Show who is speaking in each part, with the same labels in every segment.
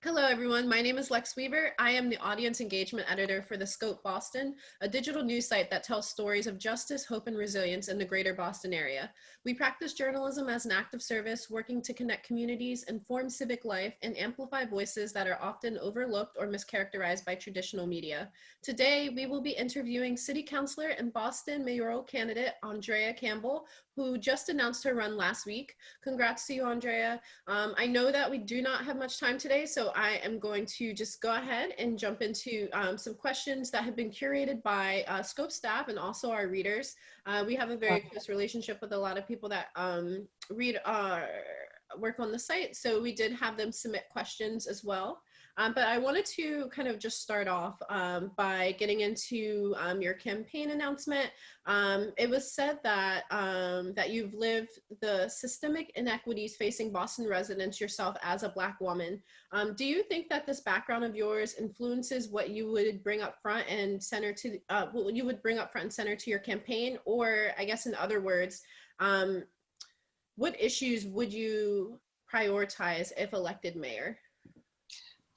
Speaker 1: Hello, everyone. My name is Lex Weaver. I am the audience engagement editor for The Scope Boston, a digital news site that tells stories of justice, hope, and resilience in the greater Boston area. We practice journalism as an act of service, working to connect communities, inform civic life, and amplify voices that are often overlooked or mischaracterized by traditional media. Today, we will be interviewing City Councilor and Boston Mayoral Candidate Andrea Campbell, who just announced her run last week. Congrats to you, Andrea. I know that we do not have much time today, so I am going to just go ahead and jump into some questions that have been curated by Scope staff and also our readers. We have a very close relationship with a lot of people that read work on the site, so we did have them submit questions as well. But I wanted to kind of just start off by getting into your campaign announcement. It was said that that you've lived the systemic inequities facing Boston residents yourself as a Black woman. Do you think that this background of yours influences what you would bring up front and center to what you would bring up front and center to your campaign? Or I guess in other words, what issues would you prioritize if elected mayor?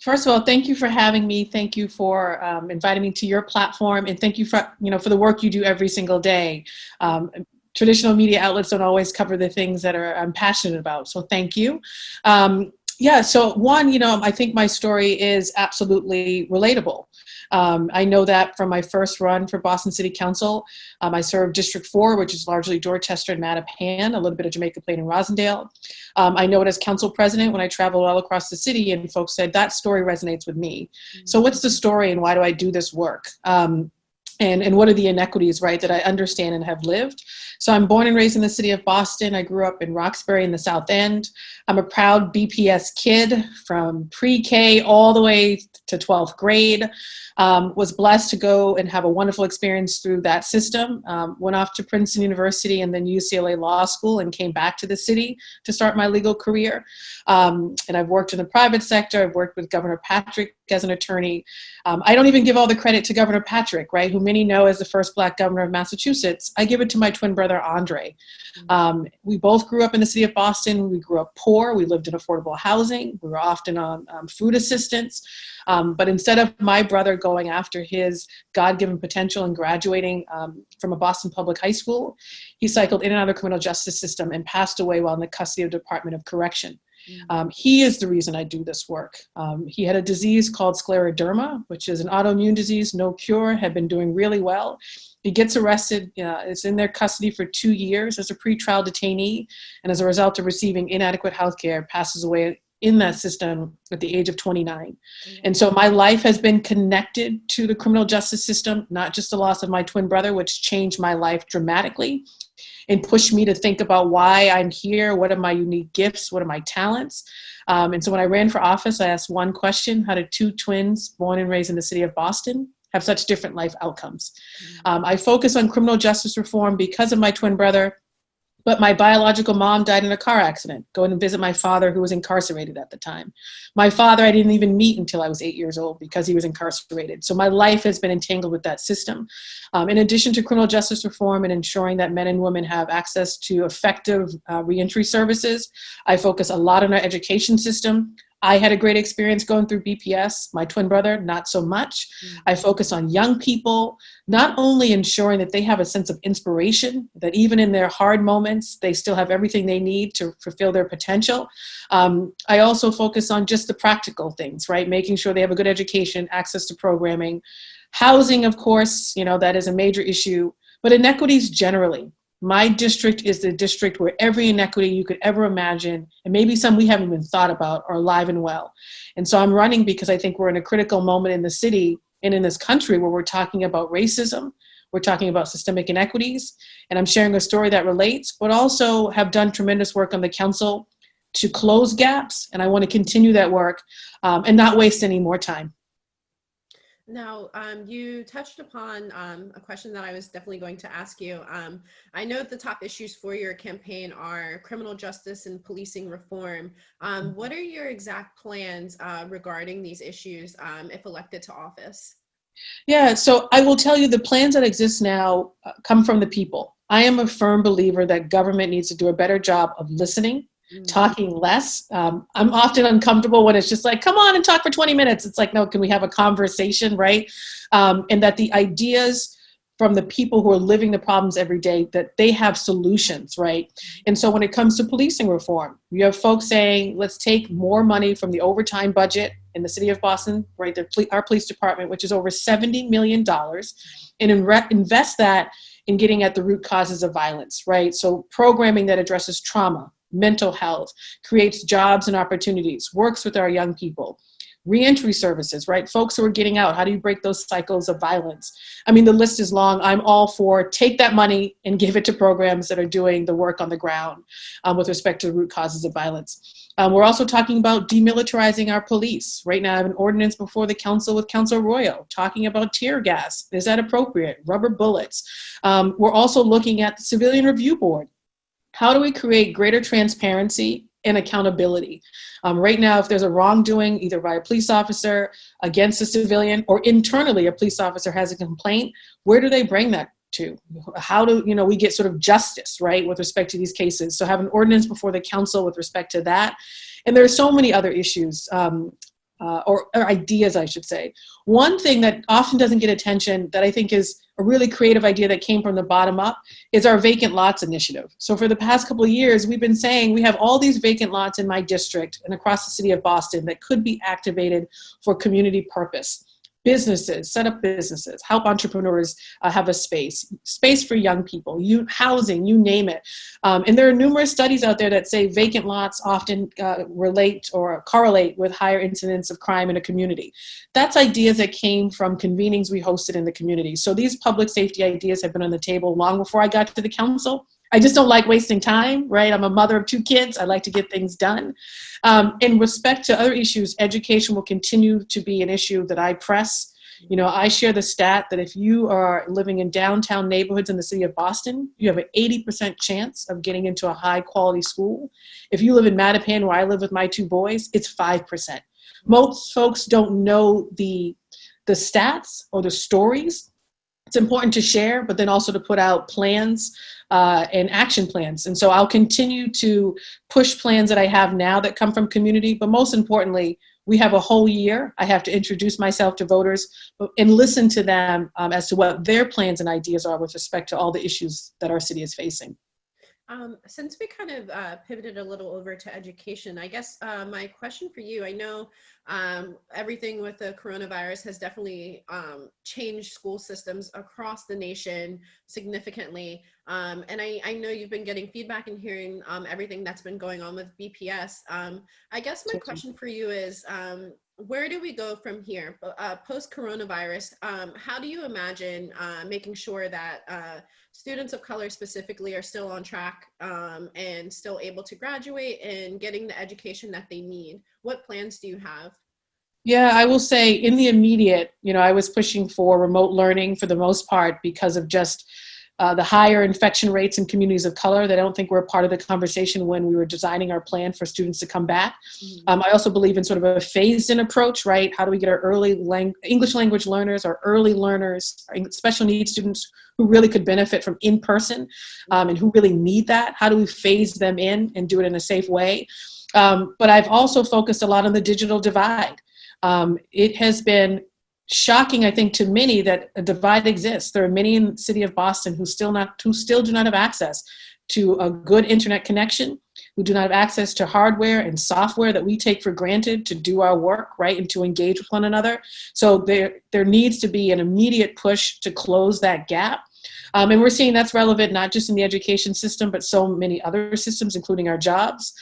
Speaker 2: First of all, thank you for having me. Thank you for inviting me to your platform, and thank you for for the work you do every single day. Traditional media outlets don't always cover the things that I'm passionate about, so thank you. So one, I think my story is absolutely relatable. I know that from my first run for Boston City Council. I served District 4, which is largely Dorchester and Mattapan, a little bit of Jamaica Plain and Rosendale. I know it as council president when I traveled all across the city, and folks said, that story resonates with me. So what's the story and why do I do this work? And what are the inequities, right, that I understand and have lived? So I'm born and raised in the city of Boston. I grew up in Roxbury in the South End. I'm a proud BPS kid from pre-K all the way to 12th grade. Was blessed to go and have a wonderful experience through that system. Went off to Princeton University and then UCLA Law School and came back to the city to start my legal career. And I've worked in the private sector. I've worked with Governor Patrick as an attorney. I don't even give all the credit to Governor Patrick, right, who many know as the first Black governor of Massachusetts. I give it to my twin brother, Andre. We both grew up in the city of Boston. We grew up poor. We lived in affordable housing. We were often on food assistance. But instead of my brother going after his God-given potential and graduating from a Boston public high school, he cycled in and out of the criminal justice system and passed away while in the custody of the Department of Correction. He is the reason I do this work. He had a disease called scleroderma, which is an autoimmune disease, no cure, had been doing really well. He gets arrested, is in their custody for 2 years as a pretrial detainee, and as a result of receiving inadequate health care, passes away in that system at the age of 29. And so my life has been connected to the criminal justice system, not just the loss of my twin brother, which changed my life dramatically and pushed me to think about why I'm here, what are my unique gifts, what are my talents. And so when I ran for office, I asked one question: how did two twins born and raised in the city of Boston have such different life outcomes? I focus on criminal justice reform because of my twin brother, but my biological mom died in a car accident, going to visit my father, who was incarcerated at the time. My father, I didn't even meet until I was 8 years old because he was incarcerated. So my life has been entangled with that system. In addition to criminal justice reform and ensuring that men and women have access to effective reentry services, I focus a lot on our education system. I had a great experience going through BPS. My twin brother, not so much. I focus on young people, not only ensuring that they have a sense of inspiration, that even in their hard moments, they still have everything they need to fulfill their potential. I also focus on just the practical things, right? Making sure they have a good education, access to programming. Housing, of course, that is a major issue, but inequities generally. My district is the district where every inequity you could ever imagine, and maybe some we haven't even thought about, are alive and well. And so I'm running because I think we're in a critical moment in the city and in this country where we're talking about racism, we're talking about systemic inequities, and I'm sharing a story that relates, but also have done tremendous work on the council to close gaps, and I want to continue that work and not waste any more time.
Speaker 1: Now, you touched upon a question that I was definitely going to ask you. I know the top issues for your campaign are criminal justice and policing reform. What are your exact plans regarding these issues if elected to office?
Speaker 2: Yeah, so I will tell you the plans that exist now come from the people. I am a firm believer that government needs to do a better job of listening, talking less. I'm often uncomfortable when it's just like, come on and talk for 20 minutes. It's like, no, can we have a conversation, right? And that the ideas from the people who are living the problems every day, that they have solutions, right? And so when it comes to policing reform, you have folks saying, let's take more money from the overtime budget in the city of Boston, right? Our police department, which is over $70 million, and invest that in getting at the root causes of violence, right? So programming that addresses trauma, mental health, creates jobs and opportunities, works with our young people. Reentry services, right? Folks who are getting out, how do you break those cycles of violence? I mean, the list is long. I'm all for take that money and give it to programs that are doing the work on the ground with respect to the root causes of violence. We're also talking about demilitarizing our police. Right now, I have an ordinance before the council with Councilor Royo talking about tear gas. Is that appropriate? Rubber bullets. We're also looking at the Civilian Review Board. How do we create greater transparency and accountability? Right now, if there's a wrongdoing, either by a police officer against a civilian or internally a police officer has a complaint, where do they bring that to? How do we get sort of justice, right, with respect to these cases? So have an ordinance before the council with respect to that. And there are so many other issues, or ideas, I should say. One thing that often doesn't get attention that I think is a really creative idea that came from the bottom up is our vacant lots initiative. So for the past couple of years, we've been saying we have all these vacant lots in my district and across the city of Boston that could be activated for community purpose. Businesses, set up businesses, help entrepreneurs have a space for young people, housing, you name it. And there are numerous studies out there that say vacant lots often relate or correlate with higher incidence of crime in a community. That's ideas that came from convenings we hosted in the community. So these public safety ideas have been on the table long before I got to the council. I just don't like wasting time, right? I'm a mother of 2 kids. I like to get things done. In respect to other issues, education will continue to be an issue that I press. I share the stat that if you are living in downtown neighborhoods in the city of Boston, you have an 80% chance of getting into a high quality school. If you live in Mattapan, where I live with my 2 boys, it's 5%. Most folks don't know the stats or the stories. It's important to share, but then also to put out plans and action plans. And so I'll continue to push plans that I have now that come from community, but most importantly, we have a whole year. I have to introduce myself to voters and listen to them as to what their plans and ideas are with respect to all the issues that our city is facing.
Speaker 1: Since we kind of pivoted a little over to education, I guess my question for you, I know everything with the coronavirus has definitely changed school systems across the nation significantly. And I know you've been getting feedback and hearing everything that's been going on with BPS. I guess my question for you is, where do we go from here? Post-coronavirus, how do you imagine making sure that students of color specifically are still on track and still able to graduate and getting the education that they need? What plans do you have?
Speaker 2: Yeah, I will say in the immediate, I was pushing for remote learning for the most part because of just the higher infection rates in communities of color that I don't think were a part of the conversation when we were designing our plan for students to come back. I also believe in sort of a phased-in approach, right? How do we get our English language learners, our early learners, our special needs students who really could benefit from in-person and who really need that? How do we phase them in and do it in a safe way? But I've also focused a lot on the digital divide. It has been shocking, I think, to many that a divide exists. There are many in the city of Boston who still do not have access to a good internet connection, who do not have access to hardware and software that we take for granted to do our work, right, and to engage with one another. So there needs to be an immediate push to close that gap. And we're seeing that's relevant not just in the education system, but so many other systems, including our jobs.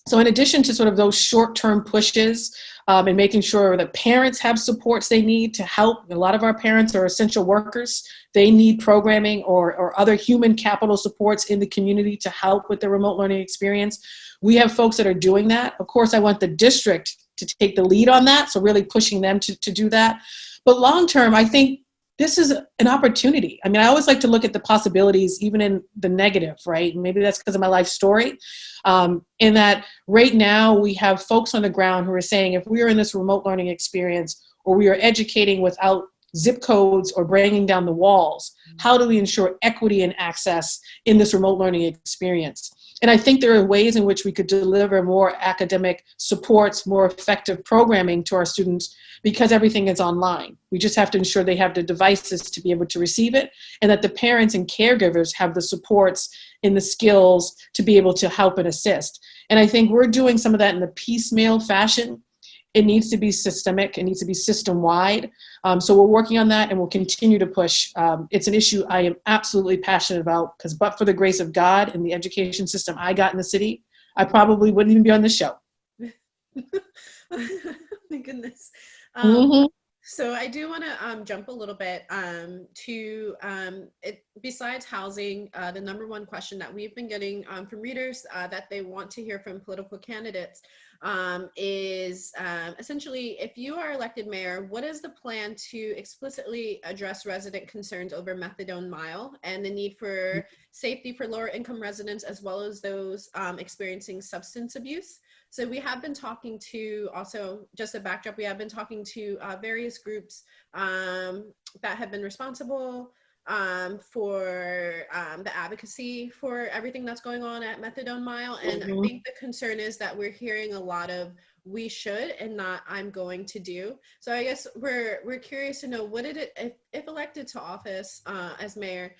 Speaker 2: So in addition to sort of those short-term pushes and making sure that parents have supports they need to help, a lot of our parents are essential workers. They need programming or other human capital supports in the community to help with the remote learning experience. We have folks that are doing that. Of course, I want the district to take the lead on that, so really pushing them to do that. But long-term, I think this is an opportunity. I mean, I always like to look at the possibilities, even in the negative, right? Maybe that's because of my life story. In that right now we have folks on the ground who are saying, if we are in this remote learning experience or we are educating without zip codes or bringing down the walls, how do we ensure equity and access in this remote learning experience? And I think there are ways in which we could deliver more academic supports, more effective programming to our students because everything is online. We just have to ensure they have the devices to be able to receive it, and that the parents and caregivers have the supports and the skills to be able to help and assist. And I think we're doing some of that in a piecemeal fashion. It needs to be systemic. It needs to be system-wide. So we're working on that, and we'll continue to push. It's an issue I am absolutely passionate about, because but for the grace of God and the education system I got in the city, I probably wouldn't even be on this show.
Speaker 1: My goodness.
Speaker 2: Mm-hmm.
Speaker 1: So I do want to jump a little bit to besides housing, the number one question that we've been getting from readers that they want to hear from political candidates is essentially, if you are elected mayor, what is the plan to explicitly address resident concerns over Methadone Mile and the need for safety for lower income residents as well as those experiencing substance abuse? So we have been talking to, also just a backdrop, we have been talking to various groups that have been responsible for the advocacy for everything that's going on at Methadone Mile. And I think the concern is that we're hearing a lot of we should and not I'm going to do. So I guess we're curious to know, what did it, if elected to office as mayor,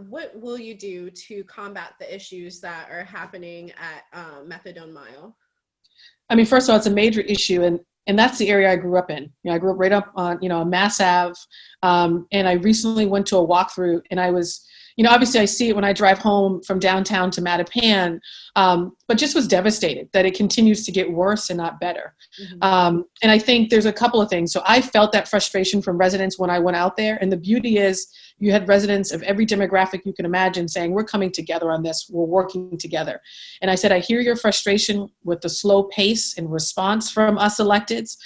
Speaker 1: what will you do to combat the issues that are happening at Methadone Mile?
Speaker 2: I mean, first of all, it's a major issue, and that's the area I grew up in. I grew up right up on, Mass Ave, and I recently went to a walkthrough, and I was, obviously I see it when I drive home from downtown to Mattapan, but just was devastated that it continues to get worse and not better. Mm-hmm. And I think there's a couple of things. So I felt that frustration from residents when I went out there, and the beauty is you had residents of every demographic you can imagine saying, we're coming together on this, we're working together. And I said, I hear your frustration with the slow pace and response from us electeds.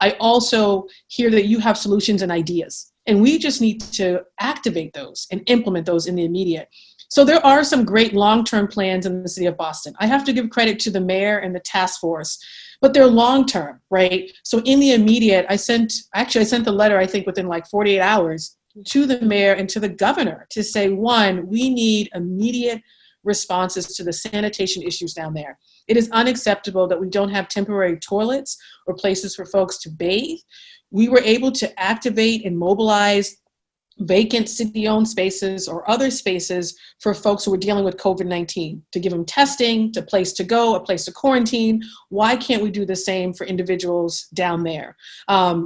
Speaker 2: I also hear that you have solutions and ideas, and we just need to activate those and implement those in the immediate. So there are some great long-term plans in the city of Boston. I have to give credit to the mayor and the task force, but they're long-term, right? So in the immediate, I sent the letter, I think within like 48 hours, to the mayor and to the governor to say, one, we need immediate responses to the sanitation issues down there. It is unacceptable that we don't have temporary toilets or places for folks to bathe. We were able to activate and mobilize vacant city-owned spaces or other spaces for folks who were dealing with COVID-19, to give them testing, to place to go, a place to quarantine. Why can't we do the same for individuals down there?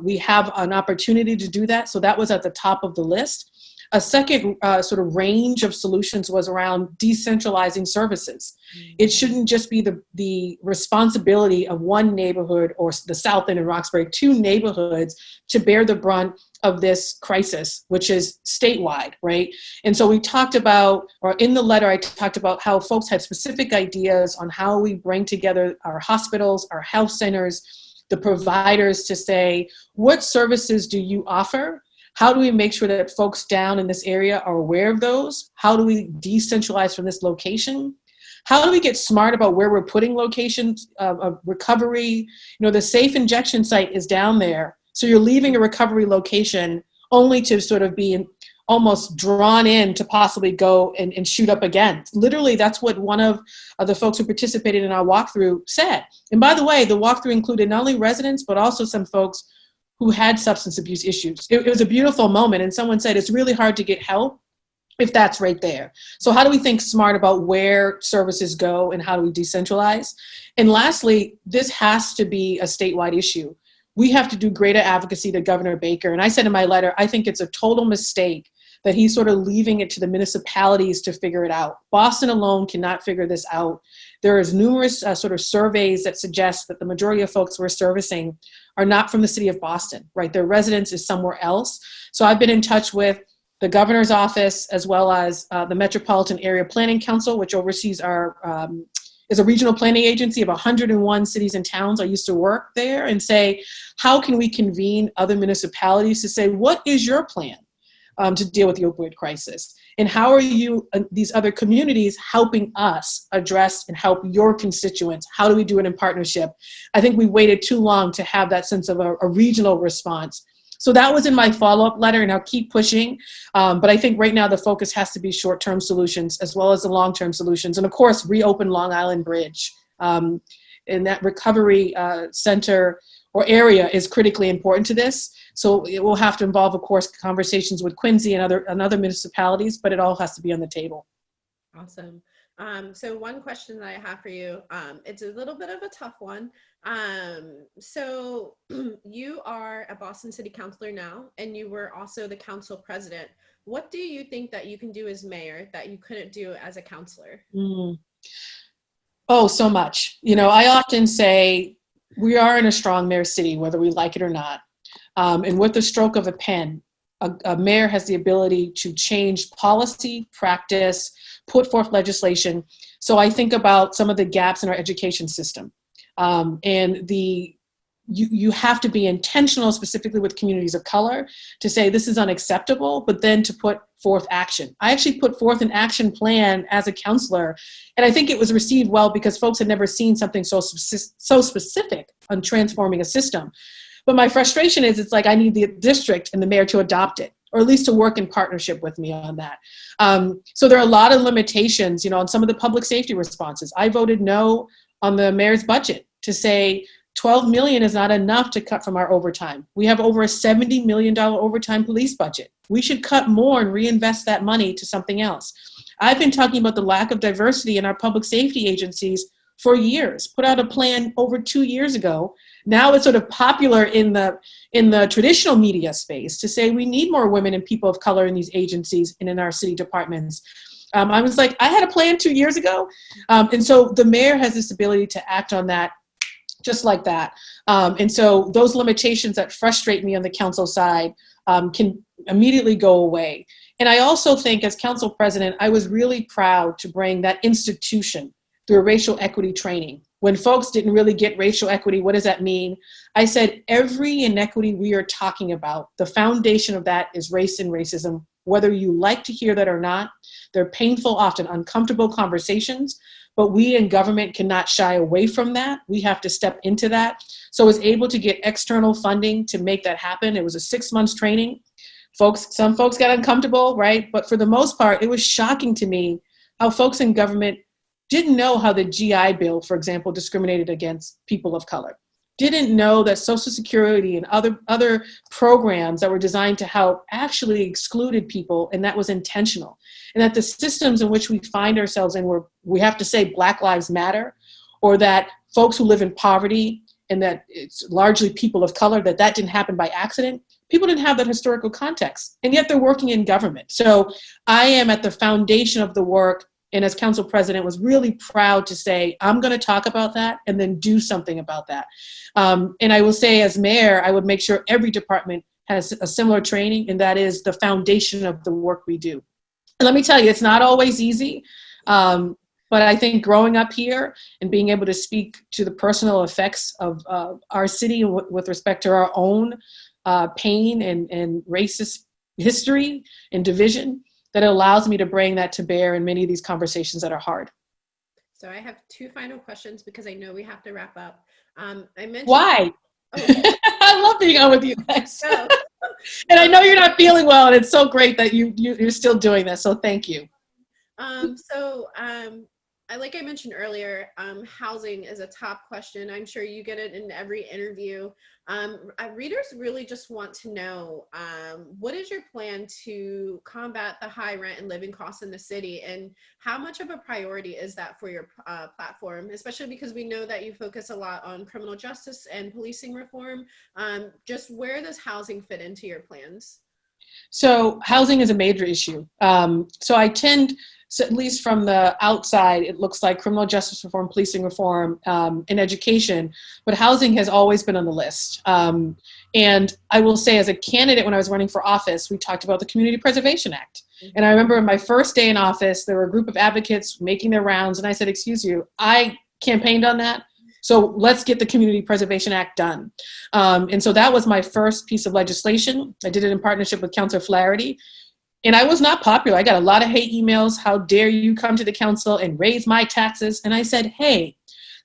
Speaker 2: We have an opportunity to do that, so that was at the top of the list. A second sort of range of solutions was around decentralizing services. It shouldn't just be the responsibility of one neighborhood or the South End and Roxbury, two neighborhoods, to bear the brunt of this crisis, which is statewide, right? And so we talked about, or in the letter, I talked about how folks had specific ideas on how we bring together our hospitals, our health centers, the providers to say, what services do you offer? How do we make sure that folks down in this area are aware of those? How do we decentralize from this location? How do we get smart about where we're putting locations of recovery? The safe injection site is down there. So you're leaving a recovery location only to sort of be almost drawn in to possibly go and shoot up again. Literally, that's what one of the folks who participated in our walkthrough said. And by the way, the walkthrough included not only residents, but also some folks who had substance abuse issues. It was a beautiful moment. And someone said, it's really hard to get help if that's right there. So how do we think smart about where services go and how do we decentralize? And lastly, this has to be a statewide issue. We have to do greater advocacy to Governor Baker. And I said in my letter, I think it's a total mistake that he's sort of leaving it to the municipalities to figure it out. Boston alone cannot figure this out. There is numerous sort of surveys that suggest that the majority of folks we're servicing are not from the city of Boston, right? Their residence is somewhere else. So I've been in touch with the governor's office, as well as the Metropolitan Area Planning Council, which oversees our, is a regional planning agency of 101 cities and towns. I used to work there, and say, how can we convene other municipalities to say, what is your plan to deal with the opioid crisis? And how are you, these other communities, helping us address and help your constituents? How do we do it in partnership? I think we waited too long to have that sense of a regional response. So that was in my follow-up letter, and I'll keep pushing. But I think right now the focus has to be short-term solutions as well as the long-term solutions. And of course, reopen Long Island Bridge. And that recovery center or area is critically important to this. So it will have to involve, of course, conversations with Quincy and other municipalities, but it all has to be on the table.
Speaker 1: Awesome. So one question that I have for you, it's a little bit of a tough one. So you are a Boston City Councilor now, and you were also the council president. What do you think that you can do as mayor that you couldn't do as a councilor?
Speaker 2: Oh, so much. You know, I often say we are in a strong mayor city, whether we like it or not. And with the stroke of a pen, a mayor has the ability to change policy, practice, put forth legislation. So I think about some of the gaps in our education system. And you have to be intentional, specifically with communities of color, to say this is unacceptable, but then to put forth action. I actually put forth an action plan as a counselor, and I think it was received well because folks had never seen something so specific on transforming a system. But my frustration is it's like I need the district and the mayor to adopt it, or at least to work in partnership with me on that. So there are a lot of limitations, you know, on some of the public safety responses. I voted no on the mayor's budget to say 12 million is not enough to cut from our overtime. We have over a $70 million overtime police budget. We should cut more and reinvest that money to something else. I've been talking about the lack of diversity in our public safety agencies for years, put out a plan over 2 years ago. Now it's sort of popular in the traditional media space to say we need more women and people of color in these agencies and in our city departments. I was like, I had a plan 2 years ago. And so the mayor has this ability to act on that just like that. And so those limitations that frustrate me on the council side can immediately go away. And I also think as council president, I was really proud to bring that institution through racial equity training. When folks didn't really get racial equity, what does that mean? I said, every inequity we are talking about, the foundation of that is race and racism, whether you like to hear that or not. They're painful, often uncomfortable conversations, but we in government cannot shy away from that. We have to step into that. So I was able to get external funding to make that happen. It was a 6 months training. Some folks got uncomfortable, right? But for the most part, it was shocking to me how folks in government didn't know how the GI Bill, for example, discriminated against people of color. Didn't know that Social Security and other programs that were designed to help actually excluded people, and that was intentional. And that the systems in which we find ourselves in, where we have to say Black Lives Matter, or that folks who live in poverty and that it's largely people of color, that didn't happen by accident. People didn't have that historical context, and yet they're working in government. So I am at the foundation of the work, and as council president was really proud to say, I'm going to talk about that and then do something about that. And I will say as mayor, I would make sure every department has a similar training, and that is the foundation of the work we do. And let me tell you, it's not always easy, but I think growing up here and being able to speak to the personal effects of our city with respect to our own pain and racist history and division, that it allows me to bring that to bear in many of these conversations that are hard.
Speaker 1: So I have two final questions because I know we have to wrap up. I mentioned—
Speaker 2: Why?
Speaker 1: Oh.
Speaker 2: I love being on with you guys.
Speaker 1: Oh.
Speaker 2: And I know you're not feeling well, and it's so great that you're still doing this. So thank you.
Speaker 1: Like I mentioned earlier, housing is a top question. I'm sure you get it in every interview. Readers really just want to know, what is your plan to combat the high rent and living costs in the city, and how much of a priority is that for your platform, especially because we know that you focus a lot on criminal justice and policing reform. Just where does housing fit into your plans?
Speaker 2: So housing is a major issue. So I tend, so at least from the outside, it looks like criminal justice reform, policing reform, and education, but housing has always been on the list. And I will say, as a candidate, when I was running for office, we talked about the Community Preservation Act. And I remember my first day in office, there were a group of advocates making their rounds, and I said, excuse you, I campaigned on that. So let's get the Community Preservation Act done. And so that was my first piece of legislation. I did it in partnership with Councilor Flaherty. And I was not popular. I got a lot of hate emails. How dare you come to the council and raise my taxes? And I said, hey,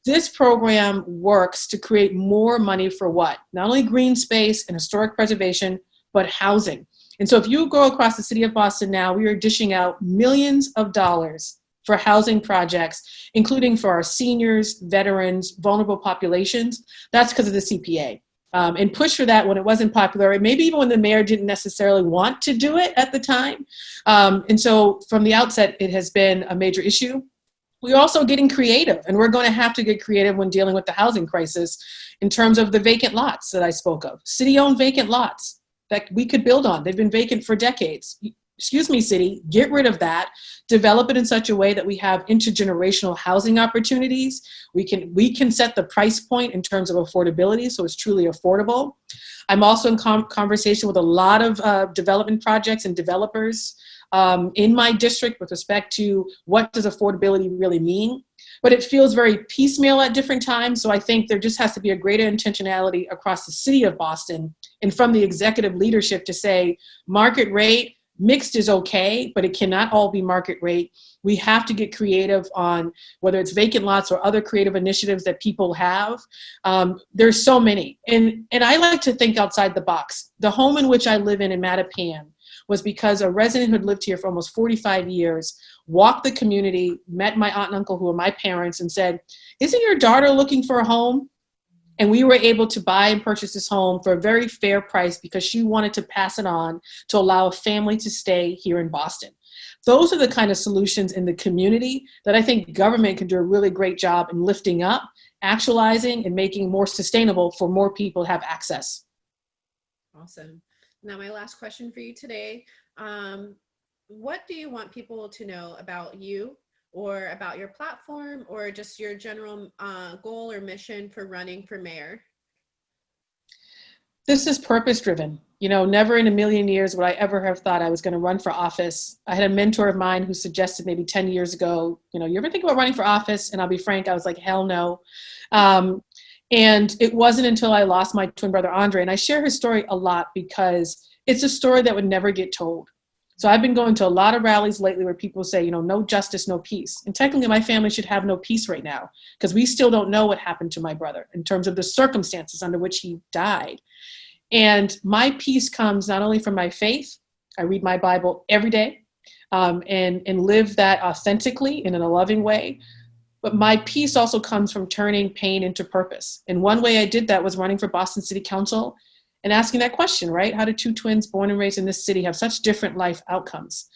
Speaker 2: this program works to create more money for what? Not only green space and historic preservation, but housing. And so if you go across the city of Boston now, we are dishing out millions of dollars for housing projects, including for our seniors, veterans, vulnerable populations. That's because of the CPA. And push for that when it wasn't popular, and maybe even when the mayor didn't necessarily want to do it at the time. And so from the outset, it has been a major issue. We're also getting creative, and we're going to have to get creative when dealing with the housing crisis in terms of the vacant lots that I spoke of. City-owned vacant lots that we could build on. They've been vacant for decades. Excuse me, city, get rid of that. Develop it in such a way that we have intergenerational housing opportunities. We can set the price point in terms of affordability, so it's truly affordable. I'm also in conversation with a lot of development projects and developers in my district with respect to what does affordability really mean. But it feels very piecemeal at different times, so I think there just has to be a greater intentionality across the city of Boston and from the executive leadership to say market rate, mixed is okay, but it cannot all be market rate. We have to get creative on whether it's vacant lots or other creative initiatives that people have. There's so many. And I like to think outside the box. The home in which I live in Mattapan was because a resident who had lived here for almost 45 years walked the community, met my aunt and uncle who are my parents and said, "Isn't your daughter looking for a home?" And we were able to buy and purchase this home for a very fair price because she wanted to pass it on to allow a family to stay here in Boston. Those are the kind of solutions in the community that I think government can do a really great job in lifting up, actualizing, and making more sustainable for more people to have access.
Speaker 1: Awesome. Now, my last question for you today. What do you want people to know about you or about your platform or just your general goal or mission for running for mayor?
Speaker 2: This is purpose driven. You know, never in a million years would I ever have thought I was going to run for office. I had a mentor of mine who suggested maybe 10 years ago, you know, you ever think about running for office? And I'll be frank, I was like, hell no. And it wasn't until I lost my twin brother, Andre, and I share his story a lot because it's a story that would never get told. So I've been going to a lot of rallies lately where people say, you know, no justice, no peace. And technically my family should have no peace right now because we still don't know what happened to my brother in terms of the circumstances under which he died. And my peace comes not only from my faith, I read my Bible every day and live that authentically and in a loving way. But my peace also comes from turning pain into purpose. And one way I did that was running for Boston City Council and asking that question, right? How do two twins born and raised in this city have such different life outcomes?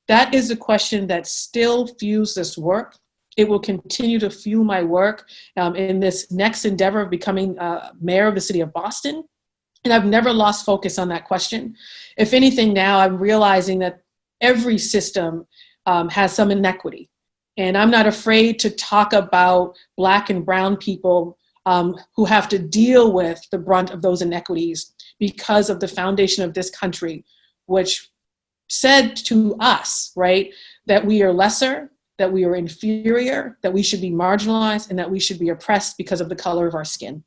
Speaker 2: That is a question that still fuels this work. It will continue to fuel my work in this next endeavor of becoming mayor of the city of Boston. And I've never lost focus on that question. If anything, now I'm realizing that every system has some inequity. And I'm not afraid to talk about Black and brown people who have to deal with the brunt of those inequities because of the foundation of this country, which said to us, right, that we are lesser, that we are inferior, that we should be marginalized, and that we should be oppressed because of the color of our skin.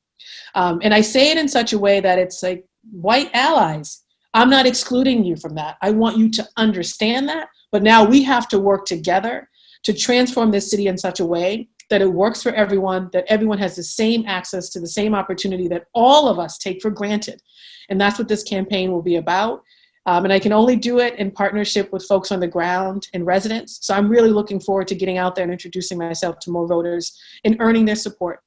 Speaker 2: And I say it in such a way that it's like, white allies, I'm not excluding you from that. I want you to understand that, but now we have to work together to transform this city in such a way that it works for everyone, that everyone has the same access to the same opportunity that all of us take for granted. And that's what this campaign will be about. And I can only do it in partnership with folks on the ground and residents. So I'm really looking forward to getting out there and introducing myself to more voters and earning their support.